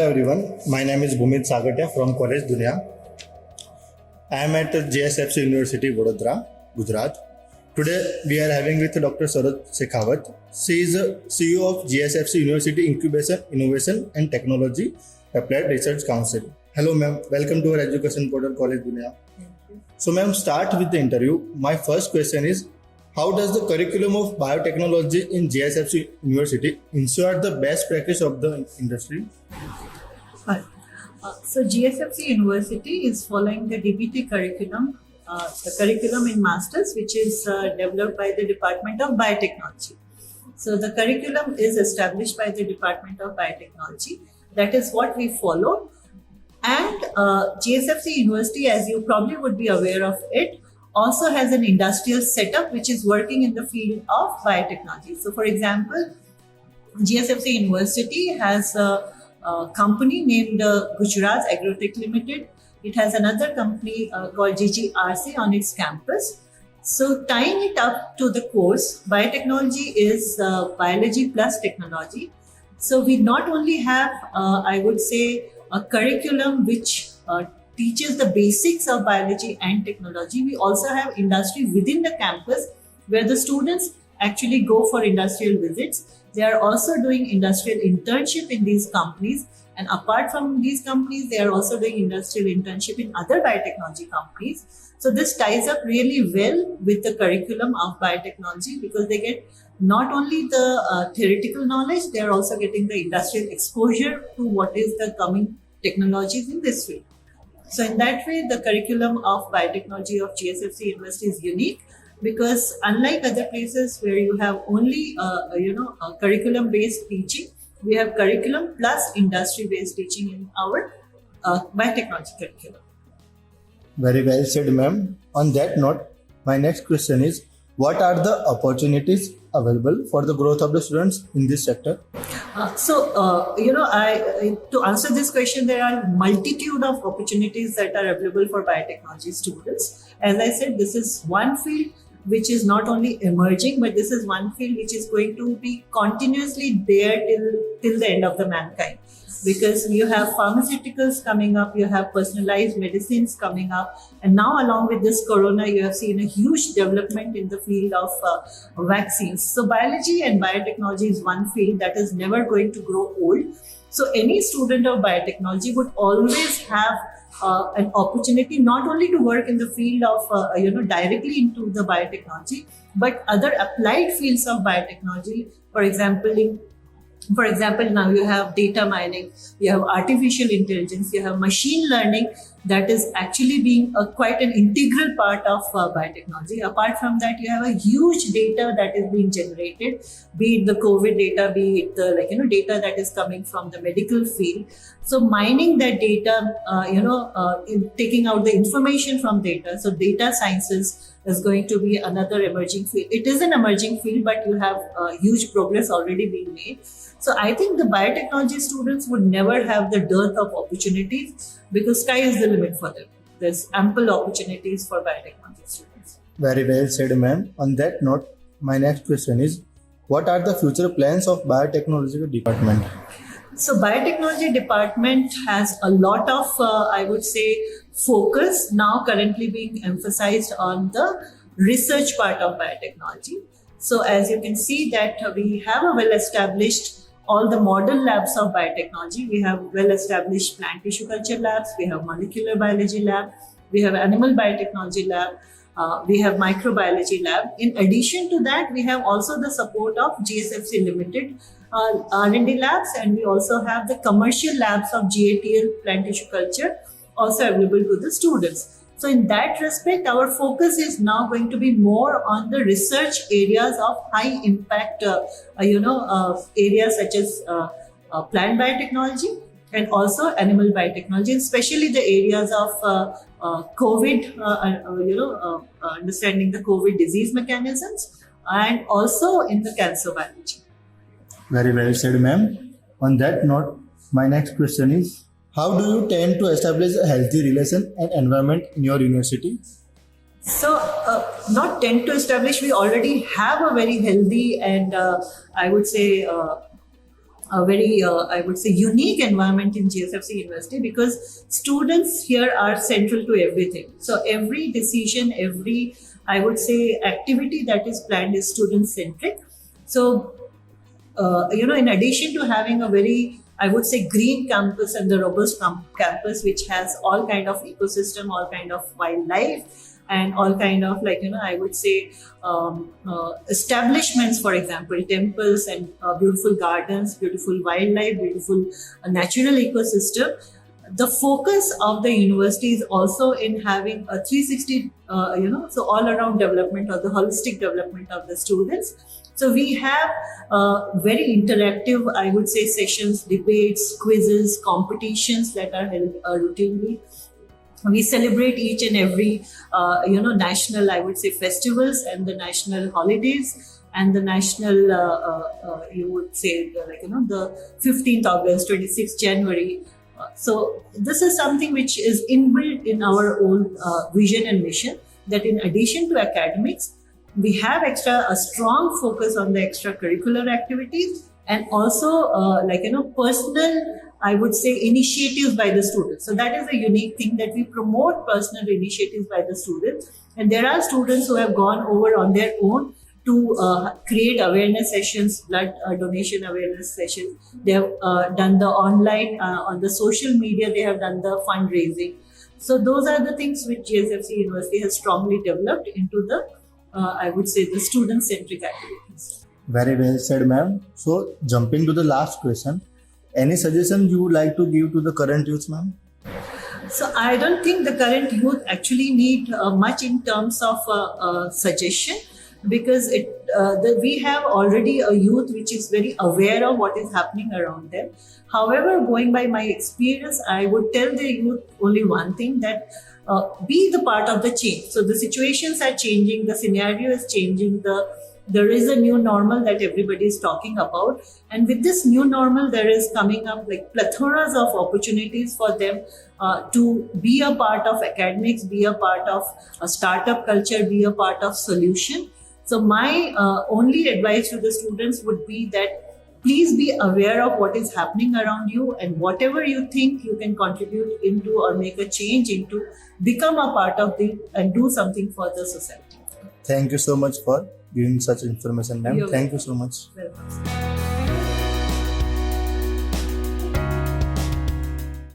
Hello everyone, my name is Bhumit Sagatia from College Dunia. I am at JSFC University, Vadodara, Gujarat. Today we are having with Dr. Saroj Shekhawat. She is CEO of JSFC University Incubation, Innovation and Technology Applied Research Council. Hello ma'am, welcome to our education portal College Dunia. So ma'am, start with the interview. My first question is, how does the curriculum of biotechnology in JSFC University ensure the best practice of the industry? So GSFC University is following the DBT curriculum, the curriculum in Masters, which is developed by the Department of Biotechnology. So the curriculum is established by the Department of Biotechnology. That is what we follow. And GSFC University, as you probably would be aware of it, also has an industrial setup which is working in the field of biotechnology. So for example, GSFC University has a company named Gujarat Agrotech Limited. It has another company called GGRC on its campus. So tying it up to the course, biotechnology is biology plus technology. So we not only have, I would say, a curriculum which teaches the basics of biology and technology. We also have industry within the campus where the students actually go for industrial visits. They are also doing industrial internship in these companies. And apart from these companies, they are also doing industrial internship in other biotechnology companies. So this ties up really well with the curriculum of biotechnology because they get not only the theoretical knowledge, they are also getting the industrial exposure to what is the coming technologies in this field. So in that way, the curriculum of biotechnology of GSFC University is unique because unlike other places where you have only, curriculum-based teaching, we have curriculum plus industry-based teaching in our biotechnology curriculum. Very well said, ma'am. On that note, my next question is, what are the opportunities available for the growth of the students in this sector? To answer this question, there are multitude of opportunities that are available for biotechnology students. As I said, this is one field which is not only emerging, but this is one field which is going to be continuously there till the end of the mankind. Because you have pharmaceuticals coming up, you have personalized medicines coming up, and now along with this corona, you have seen a huge development in the field of vaccines. So biology and biotechnology is one field that is never going to grow old. So any student of biotechnology would always have an opportunity not only to work in the field of directly into the biotechnology, but other applied fields of biotechnology. For example, now you have data mining, you have artificial intelligence, you have machine learning that is actually being quite an integral part of biotechnology. Apart from that, you have a huge data that is being generated, be it the COVID data, be it the data that is coming from the medical field. So mining that data, taking out the information from data. So data sciences is going to be another emerging field. It is an emerging field, but you have huge progress already being made. So I think the biotechnology students would never have the dearth of opportunities because sky is the limit for them. There's ample opportunities for biotechnology students. Very well said, ma'am. On that note, my next question is, what are the future plans of biotechnology department? So biotechnology department has a lot of, I would say, focus now currently being emphasized on the research part of biotechnology. So as you can see that we have a well-established all the model labs of biotechnology. We have well-established plant tissue culture labs, we have molecular biology lab, we have animal biotechnology lab, we have microbiology lab. In addition to that, we have also the support of GSFC Limited R&D labs, and we also have the commercial labs of GATL plant tissue culture also available to the students. So in that respect, our focus is now going to be more on the research areas of high impact, areas such as plant biotechnology and also animal biotechnology, especially the areas of COVID, understanding the COVID disease mechanisms, and also in the cancer biology. Very well said, ma'am. On that note, my next question is, how do you tend to establish a healthy relation and environment in your university? So, not tend to establish, we already have a very healthy and I would say a very, I would say, unique environment in GSFC University, because students here are central to everything. So every decision, every, I would say, activity that is planned is student centric. So, in addition to having a very, I would say, green campus and the robust campus, which has all kind of ecosystem, all kind of wildlife, and all kind of, like, I would say, establishments, for example, temples and beautiful gardens, beautiful wildlife, beautiful natural ecosystem. The focus of the university is also in having a 360, so all around development, or the holistic development of the students. So we have very interactive, I would say, sessions, debates, quizzes, competitions that are held routinely. We celebrate each and every, national, I would say, festivals and the national holidays and the national, you would say, the 15th August, 26th January. So this is something which is inbuilt in our own vision and mission, that in addition to academics, we have a strong focus on the extracurricular activities, and also personal, I would say, initiatives by the students. So that is a unique thing, that we promote personal initiatives by the students. And there are students who have gone over on their own to create awareness sessions, blood donation awareness sessions. They have done the online, on the social media, they have done the fundraising. So those are the things which GSFC University has strongly developed into the, I would say, the student-centric activities. Very well said, ma'am. So, jumping to the last question, any suggestion you would like to give to the current youth, ma'am? So I don't think the current youth actually need much in terms of suggestion, because we have already a youth which is very aware of what is happening around them. However, going by my experience, I would tell the youth only one thing, that be the part of the change. So the situations are changing, the scenario is changing, there is a new normal that everybody is talking about. And with this new normal, there is coming up like plethoras of opportunities for them to be a part of academics, be a part of a startup culture, be a part of solution. So my only advice to the students would be that please be aware of what is happening around you, and whatever you think you can contribute into or make a change into, become a part of and do something for the society. Thank you so much for giving such information, ma'am. Thank you so much. Welcome.